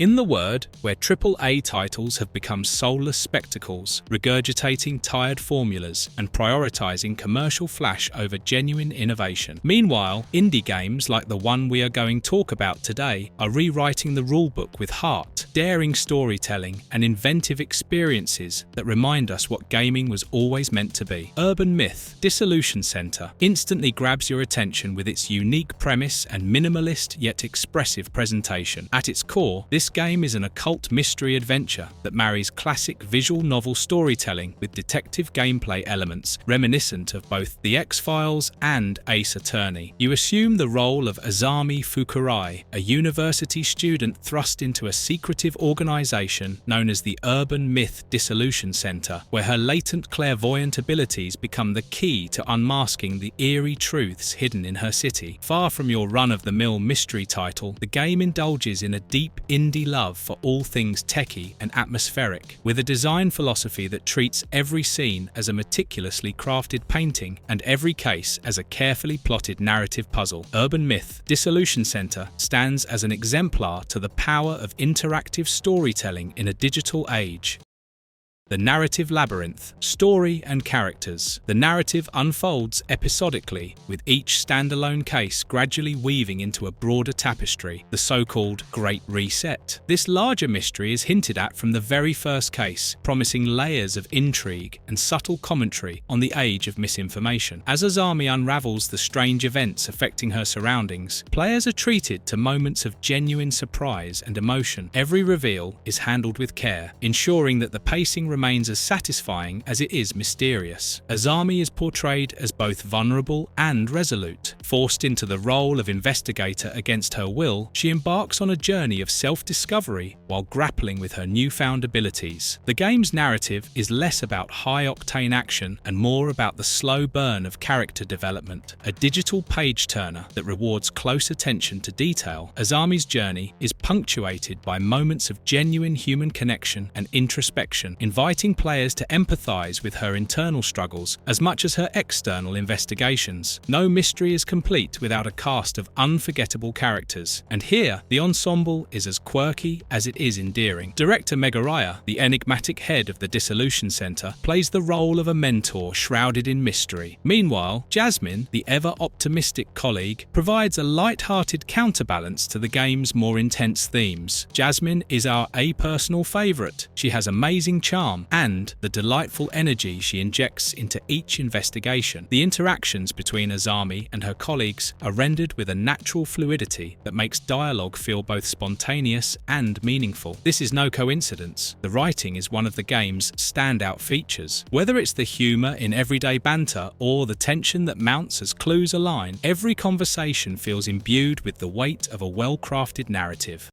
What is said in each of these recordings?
In the word, where AAA titles have become soulless spectacles, regurgitating tired formulas and prioritizing commercial flash over genuine innovation. Meanwhile, indie games like the one we are going to talk about today are rewriting the rulebook with heart, daring storytelling, and inventive experiences that remind us what gaming was always meant to be. Urban Myth Dissolution Center instantly grabs your attention with its unique premise and minimalist yet expressive presentation. At its core, this game is an occult mystery adventure that marries classic visual novel storytelling with detective gameplay elements reminiscent of both The X-Files and Ace Attorney. You assume the role of Azami Fukurai, a university student thrust into a secretive organization known as the Urban Myth Dissolution Center, where her latent clairvoyant abilities become the key to unmasking the eerie truths hidden in her city. Far from your run-of-the-mill mystery title, the game indulges in a deep indie love for all things techie and atmospheric, with a design philosophy that treats every scene as a meticulously crafted painting and every case as a carefully plotted narrative puzzle. Urban Myth Dissolution Center stands as an exemplar to the power of interactive storytelling in a digital age. The narrative labyrinth, story and characters. The narrative unfolds episodically, with each standalone case gradually weaving into a broader tapestry, the so-called Great Reset. This larger mystery is hinted at from the very first case, promising layers of intrigue and subtle commentary on the age of misinformation. As Azami unravels the strange events affecting her surroundings, players are treated to moments of genuine surprise and emotion. Every reveal is handled with care, ensuring that the pacing remains as satisfying as it is mysterious. Azami is portrayed as both vulnerable and resolute. Forced into the role of investigator against her will, she embarks on a journey of self-discovery while grappling with her newfound abilities. The game's narrative is less about high-octane action and more about the slow burn of character development, a digital page-turner that rewards close attention to detail. Azami's journey is punctuated by moments of genuine human connection and introspection, inviting players to empathize with her internal struggles as much as her external investigations. No mystery is complete without a cast of unforgettable characters, and here the ensemble is as quirky as it is endearing. Director Meguraya, the enigmatic head of the Dissolution Center, plays the role of a mentor shrouded in mystery. Meanwhile, Jasmine, the ever-optimistic colleague, provides a light-hearted counterbalance to the game's more intense themes. Jasmine is our personal favorite. She has amazing charm and the delightful energy she injects into each investigation. The interactions between Azami and her colleagues are rendered with a natural fluidity that makes dialogue feel both spontaneous and meaningful. This is no coincidence. The writing is one of the game's standout features. Whether it's the humor in everyday banter or the tension that mounts as clues align, every conversation feels imbued with the weight of a well-crafted narrative.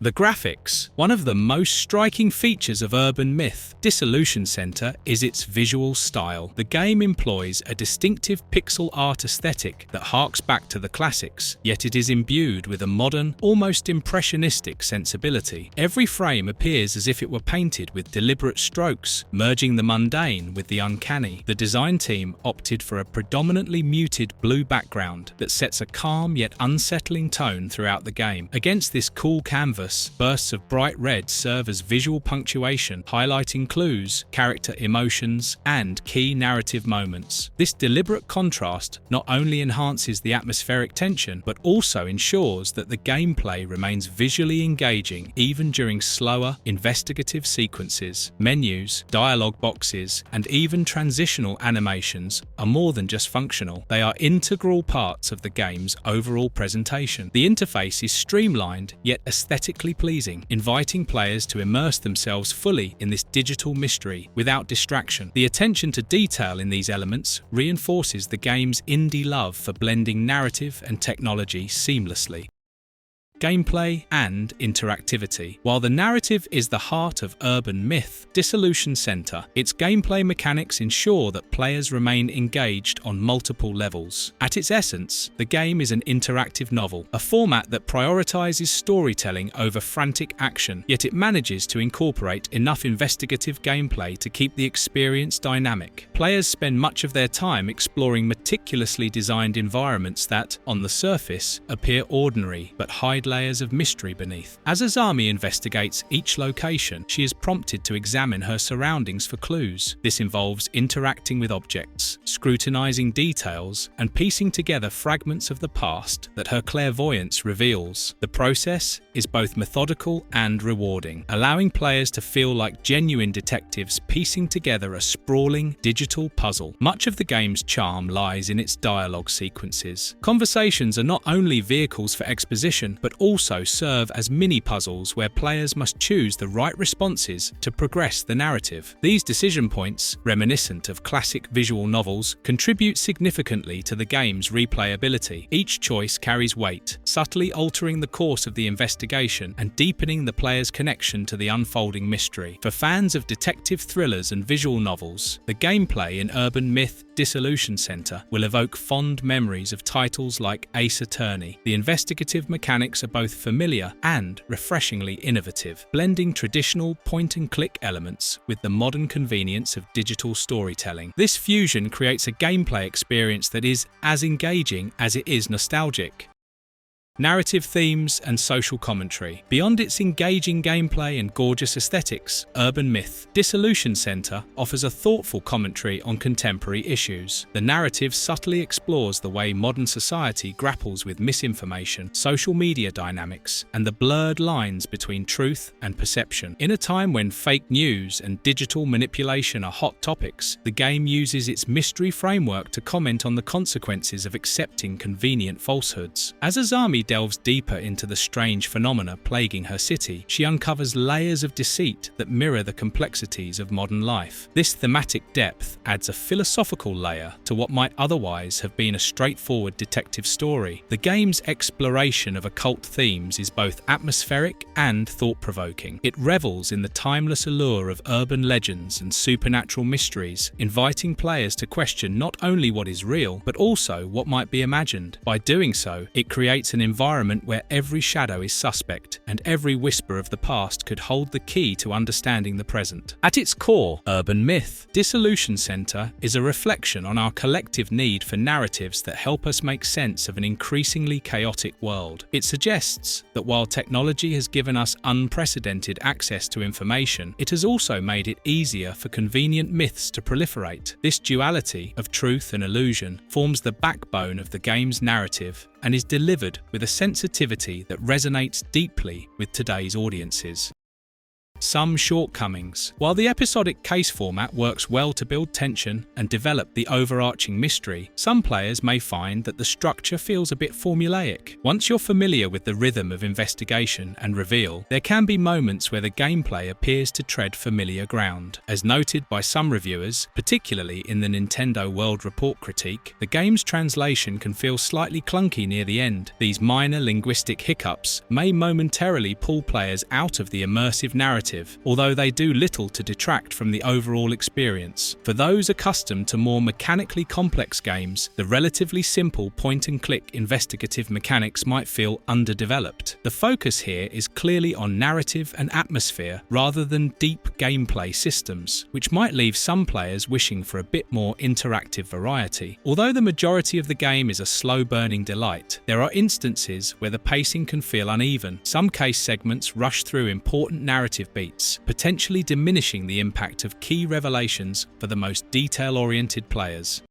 The graphics. One of the most striking features of Urban Myth Dissolution Center is its visual style. The game employs a distinctive pixel art aesthetic that harks back to the classics, yet it is imbued with a modern, almost impressionistic sensibility. Every frame appears as if it were painted with deliberate strokes, merging the mundane with the uncanny. The design team opted for a predominantly muted blue background that sets a calm yet unsettling tone throughout the game. Against this cool canvas, bursts of bright red serve as visual punctuation, highlighting clues, character emotions, and key narrative moments. This deliberate contrast not only enhances the atmospheric tension, but also ensures that the gameplay remains visually engaging even during slower, investigative sequences. Menus, dialogue boxes, and even transitional animations are more than just functional. They are integral parts of the game's overall presentation. The interface is streamlined yet aesthetically pleasing, inviting players to immerse themselves fully in this digital mystery without distraction. The attention to detail in these elements reinforces the game's indie love for blending narrative and technology seamlessly. gameplay, and interactivity. While the narrative is the heart of Urban Myth Dissolution Center, its gameplay mechanics ensure that players remain engaged on multiple levels. At its essence, the game is an interactive novel, a format that prioritizes storytelling over frantic action, yet it manages to incorporate enough investigative gameplay to keep the experience dynamic. Players spend much of their time exploring meticulously designed environments that, on the surface, appear ordinary but hide layers of mystery beneath. As Azami investigates each location, she is prompted to examine her surroundings for clues. This involves interacting with objects, scrutinizing details, and piecing together fragments of the past that her clairvoyance reveals. The process is both methodical and rewarding, allowing players to feel like genuine detectives piecing together a sprawling digital puzzle. Much of the game's charm lies in its dialogue sequences. Conversations are not only vehicles for exposition, but also serve as mini-puzzles where players must choose the right responses to progress the narrative. These decision points, reminiscent of classic visual novels, contribute significantly to the game's replayability. Each choice carries weight, subtly altering the course of the investigation and deepening the player's connection to the unfolding mystery. For fans of detective thrillers and visual novels, the gameplay in Urban Myth Dissolution Center will evoke fond memories of titles like Ace Attorney. The investigative mechanics are both familiar and refreshingly innovative, blending traditional point-and-click elements with the modern convenience of digital storytelling. This fusion creates a gameplay experience that is as engaging as it is nostalgic. Narrative themes and social commentary. Beyond its engaging gameplay and gorgeous aesthetics, Urban Myth Dissolution Center offers a thoughtful commentary on contemporary issues. The narrative subtly explores the way modern society grapples with misinformation, social media dynamics, and the blurred lines between truth and perception. In a time when fake news and digital manipulation are hot topics, the game uses its mystery framework to comment on the consequences of accepting convenient falsehoods. As Azami delves deeper into the strange phenomena plaguing her city, she uncovers layers of deceit that mirror the complexities of modern life. This thematic depth adds a philosophical layer to what might otherwise have been a straightforward detective story. The game's exploration of occult themes is both atmospheric and thought-provoking. It revels in the timeless allure of urban legends and supernatural mysteries, inviting players to question not only what is real, but also what might be imagined. By doing so, it creates an environment where every shadow is suspect and every whisper of the past could hold the key to understanding the present. At its core, Urban Myth Dissolution Center is a reflection on our collective need for narratives that help us make sense of an increasingly chaotic world. It suggests that while technology has given us unprecedented access to information, it has also made it easier for convenient myths to proliferate. This duality of truth and illusion forms the backbone of the game's narrative and is delivered with a sensitivity that resonates deeply with today's audiences. Some shortcomings. While the episodic case format works well to build tension and develop the overarching mystery, some players may find that the structure feels a bit formulaic. Once you're familiar with the rhythm of investigation and reveal, there can be moments where the gameplay appears to tread familiar ground. As noted by some reviewers, particularly in the Nintendo World Report critique, the game's translation can feel slightly clunky near the end. These minor linguistic hiccups may momentarily pull players out of the immersive narrative, although they do little to detract from the overall experience. For those accustomed to more mechanically complex games, the relatively simple point-and-click investigative mechanics might feel underdeveloped. The focus here is clearly on narrative and atmosphere rather than deep gameplay systems, which might leave some players wishing for a bit more interactive variety. Although the majority of the game is a slow-burning delight, there are instances where the pacing can feel uneven. Some case segments rush through important narrative beats, potentially diminishing the impact of key revelations for the most detail-oriented players.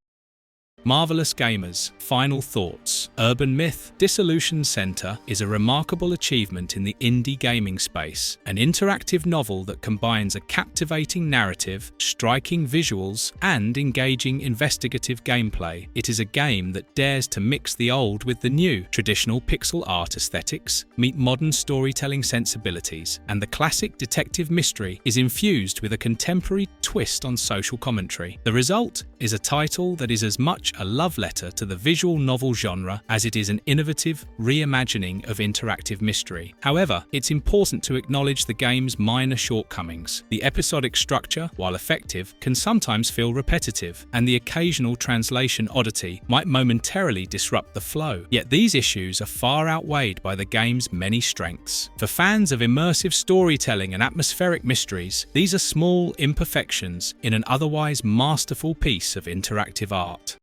Marvelous gamers. Final thoughts. Urban Myth Dissolution Center is a remarkable achievement in the indie gaming space, an interactive novel that combines a captivating narrative, striking visuals, and engaging investigative gameplay. It is a game that dares to mix the old with the new. Traditional pixel art aesthetics meet modern storytelling sensibilities, and the classic detective mystery is infused with a contemporary twist on social commentary. The result is a title that is as much much a love letter to the visual novel genre as it is an innovative reimagining of interactive mystery. However, it's important to acknowledge the game's minor shortcomings. The episodic structure, while effective, can sometimes feel repetitive, and the occasional translation oddity might momentarily disrupt the flow. Yet these issues are far outweighed by the game's many strengths. For fans of immersive storytelling and atmospheric mysteries, these are small imperfections in an otherwise masterful piece of interactive art.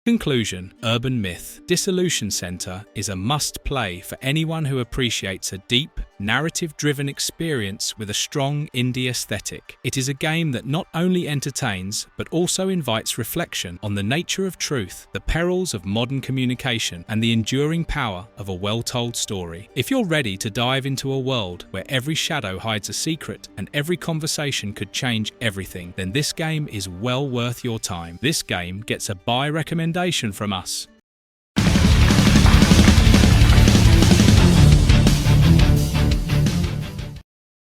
Conclusion: Urban Myth Dissolution Center is a must-play for anyone who appreciates a deep, narrative-driven experience with a strong indie aesthetic. It is a game that not only entertains, but also invites reflection on the nature of truth, the perils of modern communication, and the enduring power of a well-told story. If you're ready to dive into a world where every shadow hides a secret and every conversation could change everything, then this game is well worth your time. This game gets a buy recommendation from us.